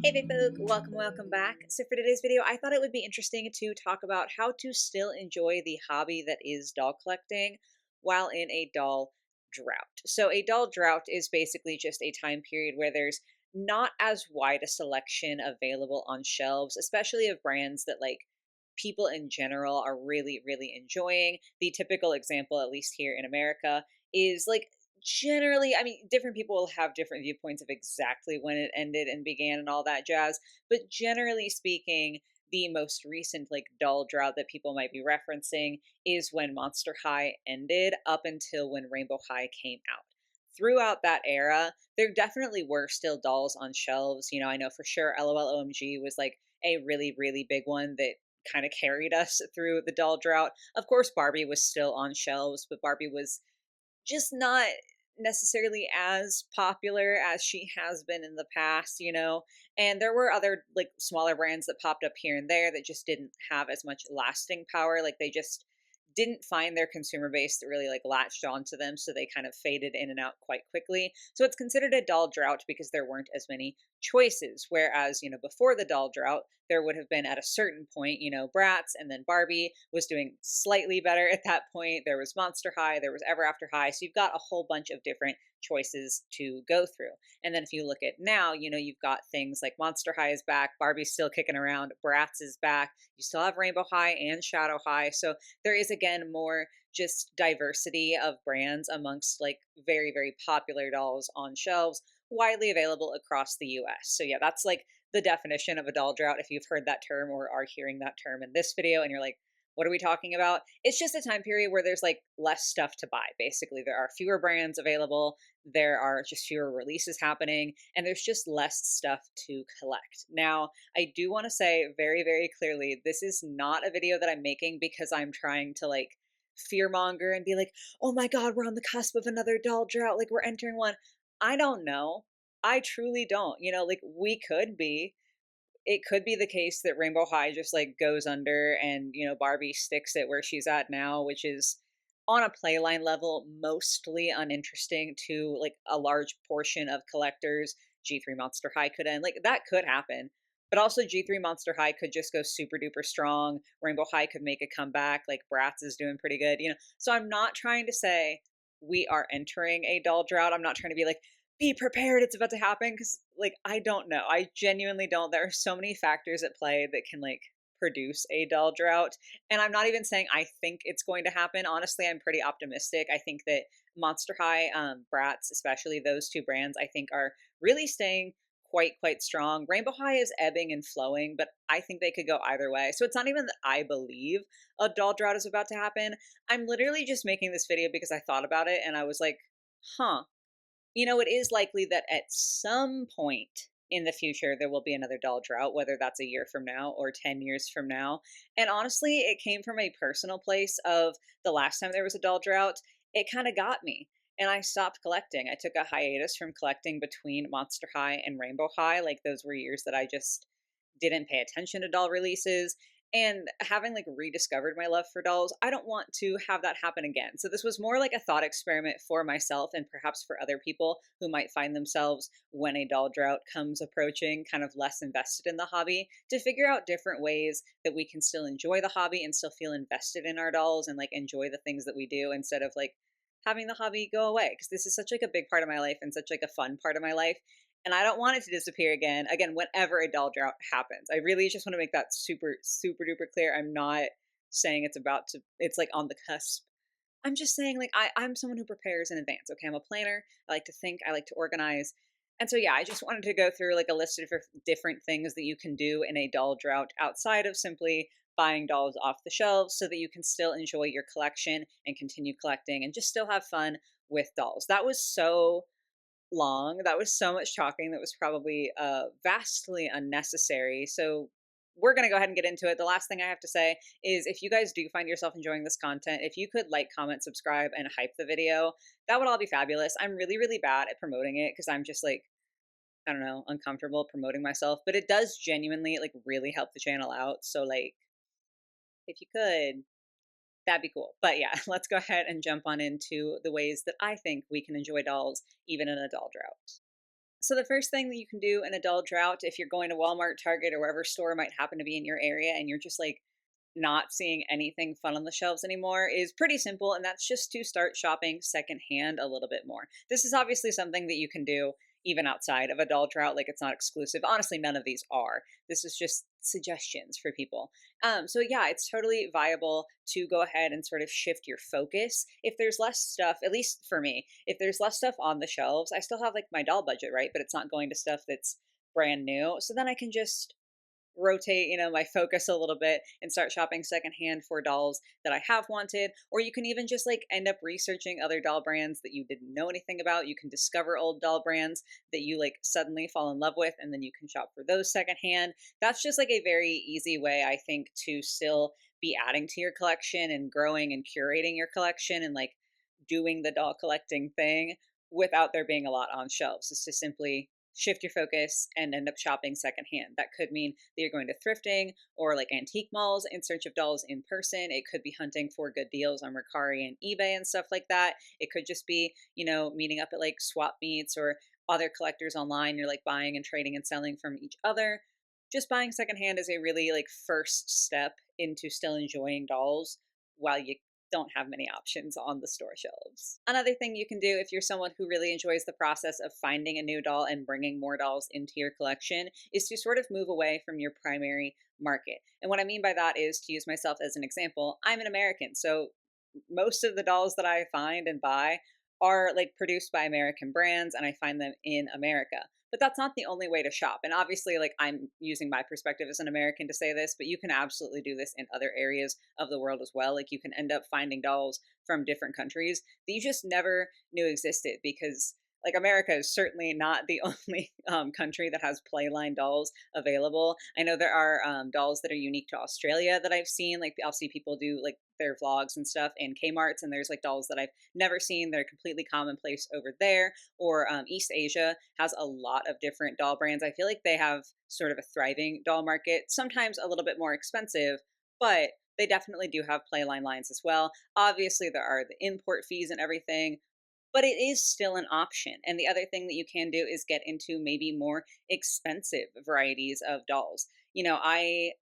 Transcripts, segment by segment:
Hey big folk, welcome back. So for today's video, I thought it would be interesting to talk about how to still enjoy the hobby that is doll collecting while in a doll drought. So a doll drought is basically just a time period where there's not as wide a selection available on shelves, especially of brands that people in general are really enjoying. The typical example, at least here in America, is generally, I mean, different people will have different viewpoints of exactly when it ended and began and all that jazz, but generally speaking, the most recent doll drought that people might be referencing is when Monster High ended up until when Rainbow High came out. Throughout that era, there definitely were still dolls on shelves. I know for sure LOL OMG was like a really big one that kind of carried us through the doll drought. Of course, Barbie was still on shelves, but Barbie was just not necessarily as popular as she has been in the past. And there were other smaller brands that popped up here and there that just didn't have as much lasting power. Like they just didn't find their consumer base that really latched onto them, so they kind of faded in and out quite quickly. So it's considered a doll drought because there weren't as many choices. Whereas, before the doll drought, there would have been at a certain point, Bratz, and then Barbie was doing slightly better at that point. There was Monster High, there was Ever After High. So you've got a whole bunch of different choices to go through. And then if you look at now, you've got things like Monster High is back, Barbie's still kicking around, Bratz is back. You still have Rainbow High and Shadow High. So there is again more just diversity of brands amongst very popular dolls on shelves, widely available across the US. So yeah, that's the definition of a doll drought. If you've heard that term or are hearing that term in this video and you're like, what are we talking about? It's just a time period where there's less stuff to buy. Basically, there are fewer brands available, there are just fewer releases happening, and there's just less stuff to collect. Now, I do want to say very clearly, this is not a video that I'm making because I'm trying to fearmonger and be like, oh my God, we're on the cusp of another doll drought. Like we're entering one. I don't know. I truly don't. We could be. It could be the case that Rainbow High just goes under and, Barbie sticks it where she's at now, which is on a playline level mostly uninteresting to a large portion of collectors. G3 Monster High could end. That could happen. But also G3 Monster High could just go super duper strong. Rainbow High could make a comeback. Bratz is doing pretty good. So I'm not trying to say we are entering a doll drought. I'm not trying to be like, be prepared, it's about to happen, because I don't know, I genuinely don't. There are so many factors at play that can produce a doll drought, and I'm not even saying I think it's going to happen. Honestly, I'm pretty optimistic. I think that Monster High, Bratz, especially those two brands, I think are really staying quite strong. Rainbow High is ebbing and flowing, but I think they could go either way. So it's not even that I believe a doll drought is about to happen. I'm literally just making this video because I thought about it and I was like, huh, it is likely that at some point in the future there will be another doll drought, whether that's a year from now or 10 years from now. And honestly, it came from a personal place of the last time there was a doll drought, it kind of got me. And I stopped collecting. I took a hiatus from collecting between Monster High and Rainbow High. Those were years that I just didn't pay attention to doll releases. And having rediscovered my love for dolls, I don't want to have that happen again. So this was more like a thought experiment for myself and perhaps for other people who might find themselves, when a doll drought comes approaching, kind of less invested in the hobby, to figure out different ways that we can still enjoy the hobby and still feel invested in our dolls and enjoy the things that we do, instead of having the hobby go away, because this is such a big part of my life and such a fun part of my life, and I don't want it to disappear again whenever a doll drought happens. I really just want to make that super duper clear. I'm not saying it's on the cusp. I'm just saying I'm someone who prepares in advance. Okay, I'm a planner. I like to think, I like to organize. And so yeah, I just wanted to go through a list of different things that you can do in a doll drought outside of simply buying dolls off the shelves, so that you can still enjoy your collection and continue collecting and just still have fun with dolls. That was so long. That was so much talking. That was probably vastly unnecessary. So we're going to go ahead and get into it. The last thing I have to say is, if you guys do find yourself enjoying this content, if you could comment, subscribe, and hype the video, that would all be fabulous. I'm really bad at promoting it because I'm just I don't know, uncomfortable promoting myself, but it does genuinely really help the channel out. So if you could, that'd be cool. But yeah, let's go ahead and jump on into the ways that I think we can enjoy dolls even in a doll drought. So the first thing that you can do in a doll drought, if you're going to Walmart, Target, or wherever store might happen to be in your area, and you're just like not seeing anything fun on the shelves anymore, is pretty simple, and that's just to start shopping secondhand a little bit more. This is obviously something that you can do even outside of a doll drought, like it's not exclusive. Honestly, none of these are. This is just suggestions for people. So yeah, it's totally viable to go ahead and sort of shift your focus. If there's less stuff, at least for me, if there's less stuff on the shelves, I still have like my doll budget, right? But it's not going to stuff that's brand new. So then I can just rotate, my focus a little bit and start shopping secondhand for dolls that I have wanted. Or you can even just like end up researching other doll brands that you didn't know anything about. You can discover old doll brands that you like suddenly fall in love with, and then you can shop for those secondhand. That's just like a very easy way, I think, to still be adding to your collection and growing and curating your collection and like doing the doll collecting thing without there being a lot on shelves. Is to simply shift your focus and end up shopping secondhand. That could mean that you're going to thrifting or like antique malls in search of dolls in person. It could be hunting for good deals on Mercari and eBay and stuff like that. It could just be, meeting up at like swap meets or other collectors online. You're like buying and trading and selling from each other. Just buying secondhand is a really like first step into still enjoying dolls while you don't have many options on the store shelves. Another thing you can do if you're someone who really enjoys the process of finding a new doll and bringing more dolls into your collection is to sort of move away from your primary market. And what I mean by that is, to use myself as an example, I'm an American. So most of the dolls that I find and buy are like produced by American brands, and I find them in America. But that's not the only way to shop. And obviously, like, I'm using my perspective as an American to say this, but you can absolutely do this in other areas of the world as well. Like, you can end up finding dolls from different countries that you just never knew existed, because like America is certainly not the only country that has playline dolls available. I know there are dolls that are unique to Australia that I've seen. Like, I'll see people do like their vlogs and stuff in Kmart's, and there's like dolls that I've never seen that are completely commonplace over there. Or East Asia has a lot of different doll brands. I feel like they have sort of a thriving doll market, sometimes a little bit more expensive, but they definitely do have playline lines as well. Obviously, there are the import fees and everything, but it is still an option. And the other thing that you can do is get into maybe more expensive varieties of dolls. I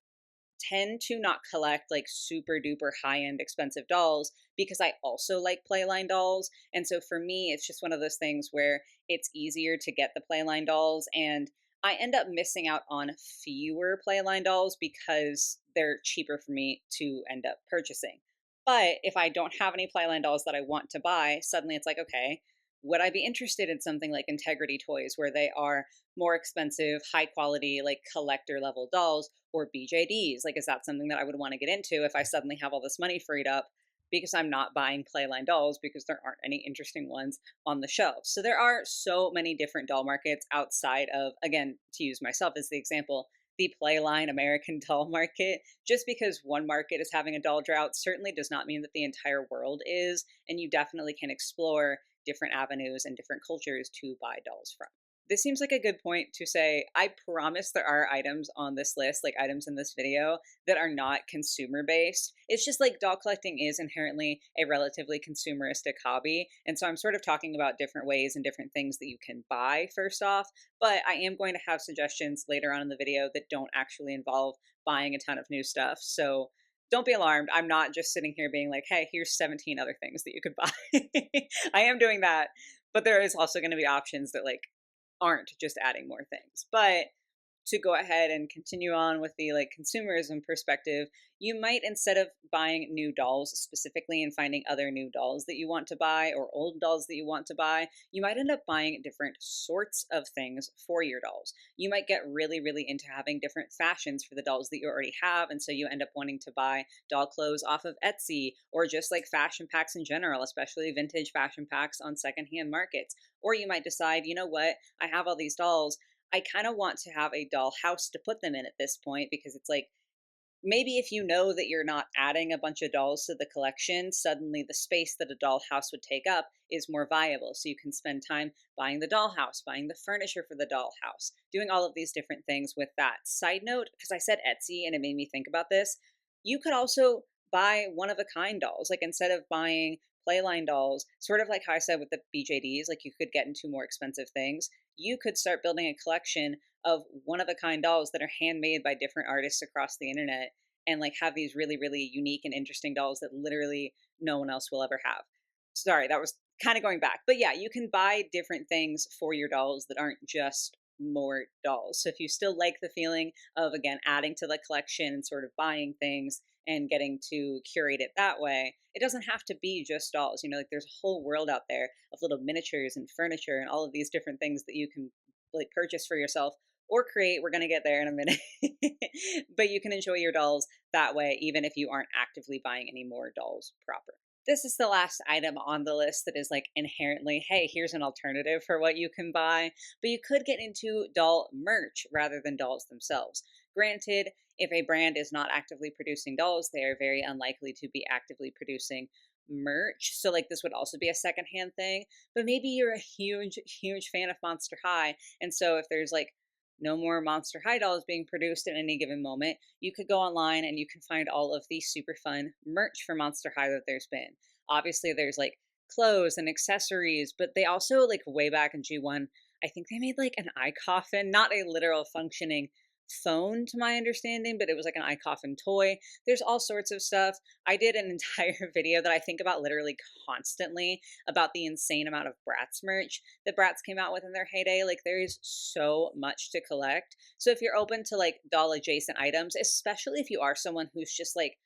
tend to not collect like super duper high end expensive dolls because I also like playline dolls. And so for me, it's just one of those things where it's easier to get the playline dolls. And I end up missing out on fewer playline dolls because they're cheaper for me to end up purchasing. But if I don't have any playline dolls that I want to buy, suddenly it's like, okay, would I be interested in something like Integrity Toys, where they are more expensive, high quality, like collector level dolls, or BJDs? Like, is that something that I would want to get into if I suddenly have all this money freed up because I'm not buying playline dolls because there aren't any interesting ones on the shelves? So there are so many different doll markets outside of, again, to use myself as the example, the playline American doll market. Just because one market is having a doll drought certainly does not mean that the entire world is, and you definitely can explore different avenues and different cultures to buy dolls from. This seems like a good point to say, I promise there are items on this list, like items in this video, that are not consumer based. It's just like doll collecting is inherently a relatively consumeristic hobby. And so I'm sort of talking about different ways and different things that you can buy first off. But I am going to have suggestions later on in the video that don't actually involve buying a ton of new stuff. So don't be alarmed. I'm not just sitting here being like, hey, here's 17 other things that you could buy. I am doing that. But there is also going to be options that like aren't just adding more things. But to go ahead and continue on with the like consumerism perspective, you might, instead of buying new dolls specifically and finding other new dolls that you want to buy or old dolls that you want to buy, you might end up buying different sorts of things for your dolls. You might get really, really into having different fashions for the dolls that you already have. And so you end up wanting to buy doll clothes off of Etsy, or just like fashion packs in general, especially vintage fashion packs on secondhand markets. Or you might decide, you know what, I have all these dolls. I kind of want to have a doll house to put them in at this point, because it's like, maybe if you know that you're not adding a bunch of dolls to the collection, suddenly the space that a doll house would take up is more viable. So you can spend time buying the doll house, buying the furniture for the doll house, doing all of these different things with that. Side note, because I said Etsy and it made me think about this, you could also buy one of a kind dolls. Like, instead of buying playline dolls, sort of like how I said with the BJDs, like you could get into more expensive things. You could start building a collection of one of a kind dolls that are handmade by different artists across the internet and like have these really, really unique and interesting dolls that literally no one else will ever have. Sorry, that was kind of going back. But yeah, you can buy different things for your dolls that aren't just more dolls. So if you still like the feeling of, again, adding to the collection and sort of buying things and getting to curate it that way, it doesn't have to be just dolls. You know, like there's a whole world out there of little miniatures and furniture and all of these different things that you can like purchase for yourself or create. We're going to get there in a minute. But you can enjoy your dolls that way, even if you aren't actively buying any more dolls proper. This is the last item on the list that is like inherently, hey, here's an alternative for what you can buy. But you could get into doll merch rather than dolls themselves. Granted, if a brand is not actively producing dolls, they are very unlikely to be actively producing merch. So, like, this would also be a secondhand thing. But maybe you're a huge, huge fan of Monster High. And so, if there's like no more Monster High dolls being produced at any given moment, you could go online and you can find all of the super fun merch for Monster High that there's been. Obviously, there's like clothes and accessories, but they also, like, way back in G1, I think they made like an eye coffin, not a literal functioning phone to my understanding, but it was like an eye coffin toy. There's all sorts of stuff. I did an entire video that I think about literally constantly about the insane amount of Bratz merch that Bratz came out with in their heyday. Like, there is so much to collect. So if you're open to like doll adjacent items, especially if you are someone who's just like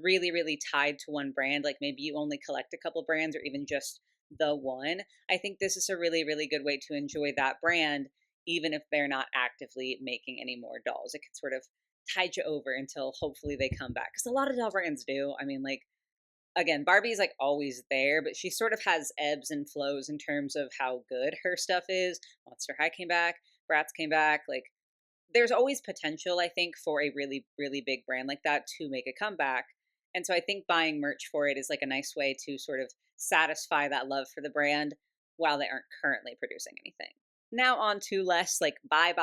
really, really tied to one brand, like maybe you only collect a couple brands or even just the one, I think this is a really, really good way to enjoy that brand, even if they're not actively making any more dolls. It can sort of tide you over until hopefully they come back. Because a lot of doll brands do. I mean, like, again, Barbie's like always there, but she sort of has ebbs and flows in terms of how good her stuff is. Monster High came back, Bratz came back. Like, there's always potential, I think, for a really, really big brand like that to make a comeback. And so I think buying merch for it is like a nice way to sort of satisfy that love for the brand while they aren't currently producing anything. Now on to less like buy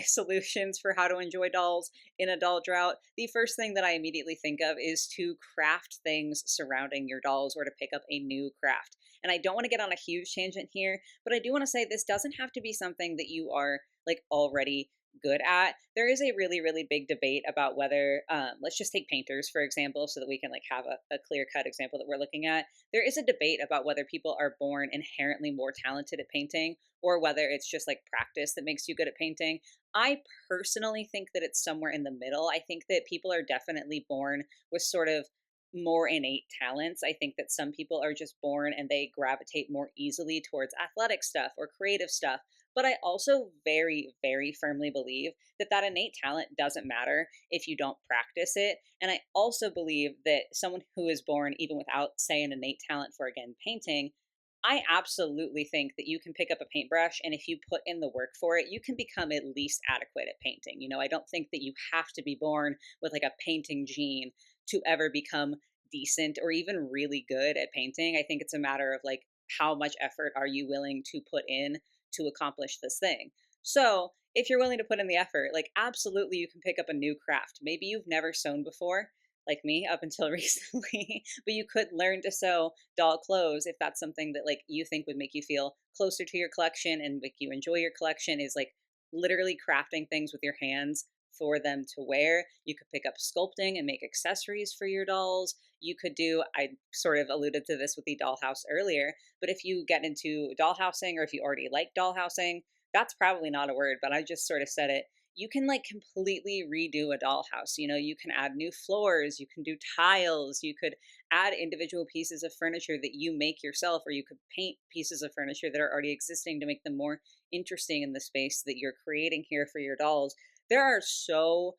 solutions for how to enjoy dolls in a doll drought. The first thing that I immediately think of is to craft things surrounding your dolls or to pick up a new craft. And I don't want to get on a huge tangent here, but I do want to say this doesn't have to be something that you are like already good at. There is a really, really big debate about whether, let's just take painters, for example, so that we can like have a clear cut example that we're looking at. There is a debate about whether people are born inherently more talented at painting or whether it's just like practice that makes you good at painting. I personally think that it's somewhere in the middle. I think that people are definitely born with sort of more innate talents. I think that some people are just born and they gravitate more easily towards athletic stuff or creative stuff. But I also very, very firmly believe that that innate talent doesn't matter if you don't practice it. And I also believe that someone who is born even without, say, an innate talent for, again, painting, I absolutely think that you can pick up a paintbrush and if you put in the work for it, you can become at least adequate at painting. You know, I don't think that you have to be born with like a painting gene to ever become decent or even really good at painting. I think it's a matter of like how much effort are you willing to put in to accomplish this thing. So, if you're willing to put in the effort, like absolutely you can pick up a new craft. Maybe you've never sewn before, like me up until recently, but you could learn to sew doll clothes if that's something that like you think would make you feel closer to your collection and make you enjoy your collection, is like literally crafting things with your hands for them to wear. You could pick up sculpting and make accessories for your dolls. You could do, I sort of alluded to this with the dollhouse earlier, but if you get into dollhousing or if you already like dollhousing, that's probably not a word, but I just sort of said it. You can like completely redo a dollhouse. You know, you can add new floors, you can do tiles, you could add individual pieces of furniture that you make yourself, or you could paint pieces of furniture that are already existing to make them more interesting in the space that you're creating here for your dolls. There are so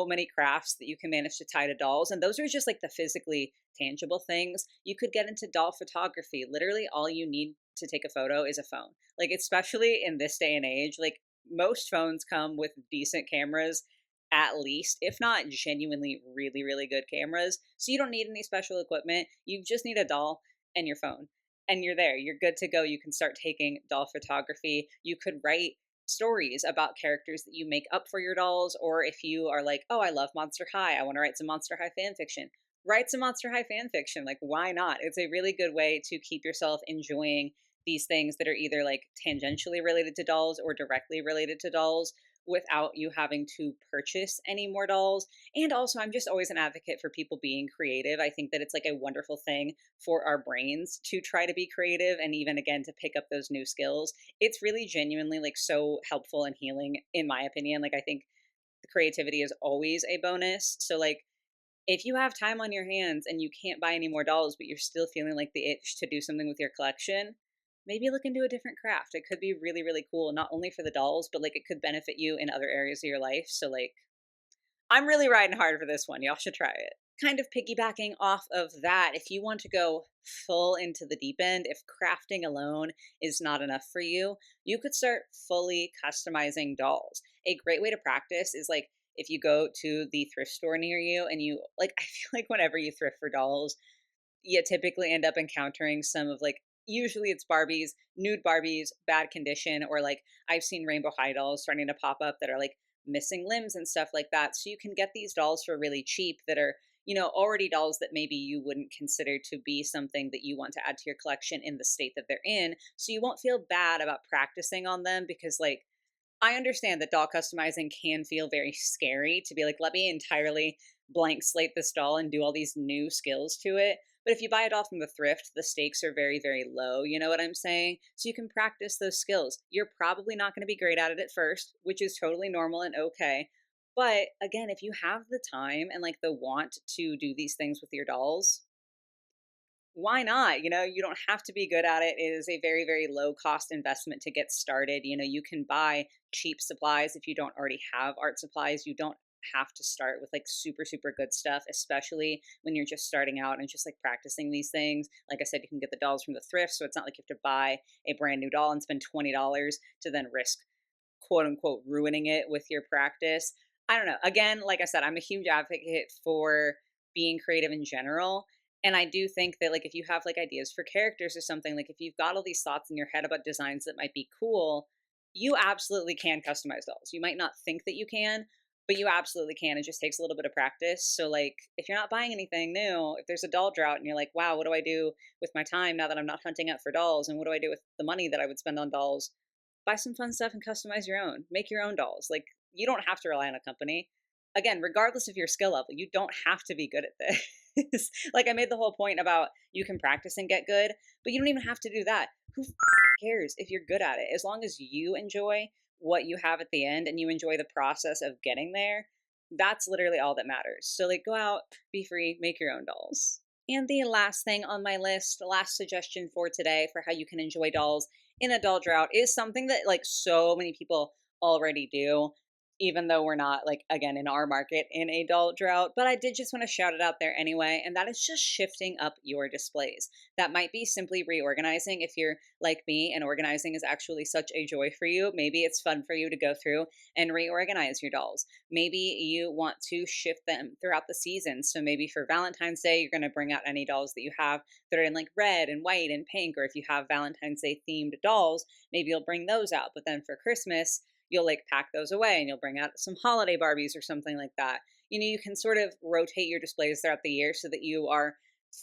many crafts that you can manage to tie to dolls, and those are just like the physically tangible things. You could get into doll photography. Literally all you need to take a photo is a phone. Like, especially in this day and age, like most phones come with decent cameras, at least, if not genuinely really, really good cameras. So you don't need any special equipment. You just need a doll and your phone, and you're there. You're good to go. You can start taking doll photography. You could write stories about characters that you make up for your dolls, or if you are like, oh, I love Monster High, I want to write some Monster High fan fiction, Write some Monster High fan fiction. Like, why not? It's a really good way to keep yourself enjoying these things that are either like tangentially related to dolls or directly related to dolls without you having to purchase any more dolls. And also, I'm just always an advocate for people being creative. I think that it's like a wonderful thing for our brains to try to be creative and even again to pick up those new skills. It's really genuinely like so helpful and healing, in my opinion. Like, I think the creativity is always a bonus. So, like, if you have time on your hands and you can't buy any more dolls, but you're still feeling like the itch to do something with your collection, maybe look into a different craft. It could be really, really cool, not only for the dolls, but like it could benefit you in other areas of your life. So, like, I'm really riding hard for this one. Y'all should try it. Kind of piggybacking off of that, if you want to go full into the deep end, if crafting alone is not enough for you, you could start fully customizing dolls. A great way to practice is like if you go to the thrift store near you and you like, I feel like whenever you thrift for dolls, you typically end up encountering some of like, usually it's Barbies, nude Barbies, bad condition, or like I've seen rainbow high dolls starting to pop up that are like missing limbs and stuff like that. So you can get these dolls for really cheap that are, already dolls that maybe you wouldn't consider to be something that you want to add to your collection in the state that they're in. So you won't feel bad about practicing on them because, like, I understand that doll customizing can feel very scary to be like, let me entirely blank slate this doll and do all these new skills to it. But if you buy it all from the thrift, the stakes are very, very low. You know what I'm saying? So you can practice those skills. You're probably not going to be great at it at first, which is totally normal and okay. But again, if you have the time and like the want to do these things with your dolls, why not? You don't have to be good at it. It is a very, very low cost investment to get started. You can buy cheap supplies if you don't already have art supplies. You don't have to start with like super, super good stuff, especially when you're just starting out and just like practicing these things. Like I said, you can get the dolls from the thrift. So it's not like you have to buy a brand new doll and spend $20 to then risk quote unquote ruining it with your practice. I don't know. Again, like I said, I'm a huge advocate for being creative in general. And I do think that like if you have like ideas for characters or something, like if you've got all these thoughts in your head about designs that might be cool, you absolutely can customize dolls. You might not think that you can, but you absolutely can. It just takes a little bit of practice. So like if you're not buying anything new, if there's a doll drought and you're like, wow, what do I do with my time now that I'm not hunting up for dolls? And what do I do with the money that I would spend on dolls? Buy some fun stuff and customize your own. Make your own dolls. Like, you don't have to rely on a company. Again, regardless of your skill level, you don't have to be good at this. Like, I made the whole point about you can practice and get good, but you don't even have to do that. Who cares if you're good at it? As long as you enjoy what you have at the end and you enjoy the process of getting there, that's literally all that matters. So, like, go out, be free, make your own dolls. And the last thing on my list, the last suggestion for today for how you can enjoy dolls in a doll drought is something that like so many people already do, even though we're not like again in our market in a doll drought. But I did just want to shout it out there anyway, and that is just shifting up your displays. That might be simply reorganizing. If you're like me and organizing is actually such a joy for you, maybe it's fun for you to go through and reorganize your dolls. Maybe you want to shift them throughout the season. So maybe for Valentine's Day, you're going to bring out any dolls that you have that are in like red and white and pink, or if you have Valentine's Day themed dolls, maybe you'll bring those out. But then for Christmas, you'll like pack those away and you'll bring out some holiday Barbies or something like that. You can sort of rotate your displays throughout the year so that you are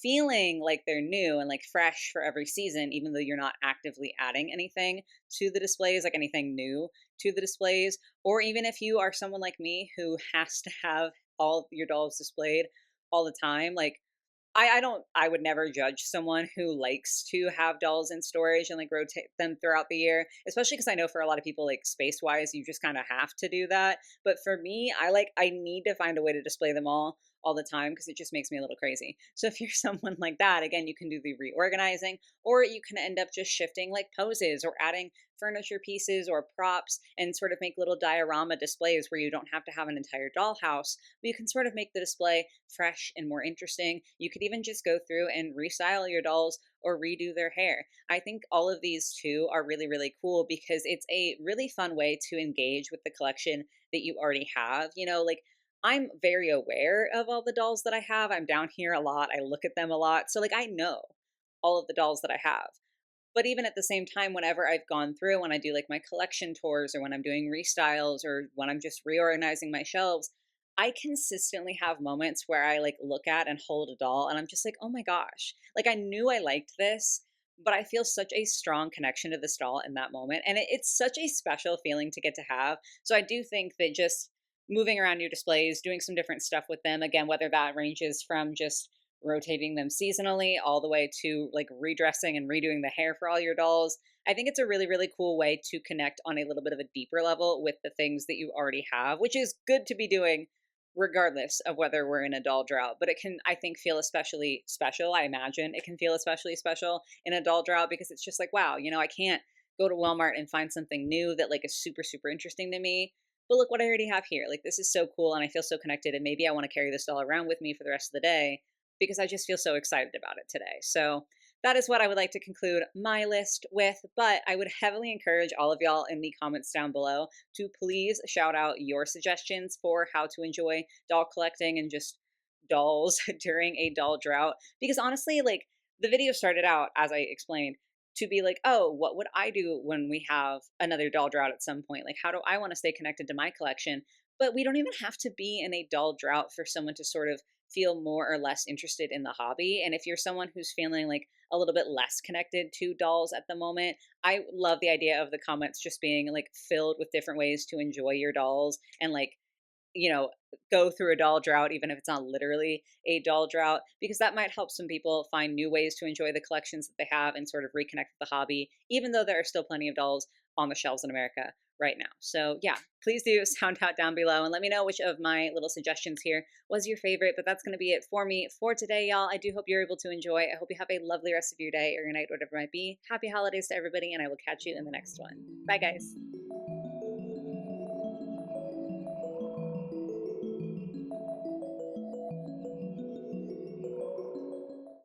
feeling like they're new and like fresh for every season, even though you're not actively adding anything to the displays, like anything new to the displays. Or even if you are someone like me who has to have all of your dolls displayed all the time, like I would never judge someone who likes to have dolls in storage and like rotate them throughout the year, especially because I know for a lot of people, like space wise, you just kind of have to do that. But for me, I need to find a way to display them all the time because it just makes me a little crazy. So if you're someone like that, again, you can do the reorganizing, or you can end up just shifting like poses or adding furniture pieces or props and sort of make little diorama displays where you don't have to have an entire dollhouse, but you can sort of make the display fresh and more interesting. You could even just go through and restyle your dolls or redo their hair. I think all of these too are really, really cool because it's a really fun way to engage with the collection that you already have. Like I'm very aware of all the dolls that I have. I'm down here a lot. I look at them a lot. So like I know all of the dolls that I have. But even at the same time, whenever I've gone through, when I do like my collection tours or when I'm doing restyles or when I'm just reorganizing my shelves, I consistently have moments where I like look at and hold a doll and I'm just like, oh my gosh, like I knew I liked this, but I feel such a strong connection to this doll in that moment. And it's such a special feeling to get to have. So I do think that just moving around your displays, doing some different stuff with them, again, whether that ranges from just rotating them seasonally all the way to like redressing and redoing the hair for all your dolls. I think it's a really, really cool way to connect on a little bit of a deeper level with the things that you already have, which is good to be doing regardless of whether we're in a doll drought. But it can, I think, feel especially special. I imagine it can feel especially special in a doll drought because it's just like, wow, I can't go to Walmart and find something new that like is super, super interesting to me. But look what I already have here. Like, this is so cool and I feel so connected. And maybe I want to carry this doll around with me for the rest of the day because I just feel so excited about it today. So that is what I would like to conclude my list with. But I would heavily encourage all of y'all in the comments down below to please shout out your suggestions for how to enjoy doll collecting and just dolls during a doll drought. Because honestly, like the video started out, as I explained, to be like, oh, what would I do when we have another doll drought at some point? Like, how do I want to stay connected to my collection? But we don't even have to be in a doll drought for someone to sort of feel more or less interested in the hobby. And if you're someone who's feeling like a little bit less connected to dolls at the moment, I love the idea of the comments just being like filled with different ways to enjoy your dolls and like, you know, go through a doll drought, even if it's not literally a doll drought, because that might help some people find new ways to enjoy the collections that they have and sort of reconnect with the hobby, even though there are still plenty of dolls on the shelves in America right now. So yeah, please do sound out down below and let me know which of my little suggestions here was your favorite. But that's going to be it for me for today, y'all. I do hope you're able to enjoy. I hope you have a lovely rest of your day or your night, whatever it might be. Happy holidays to everybody, and I will catch you in the next one. Bye, guys.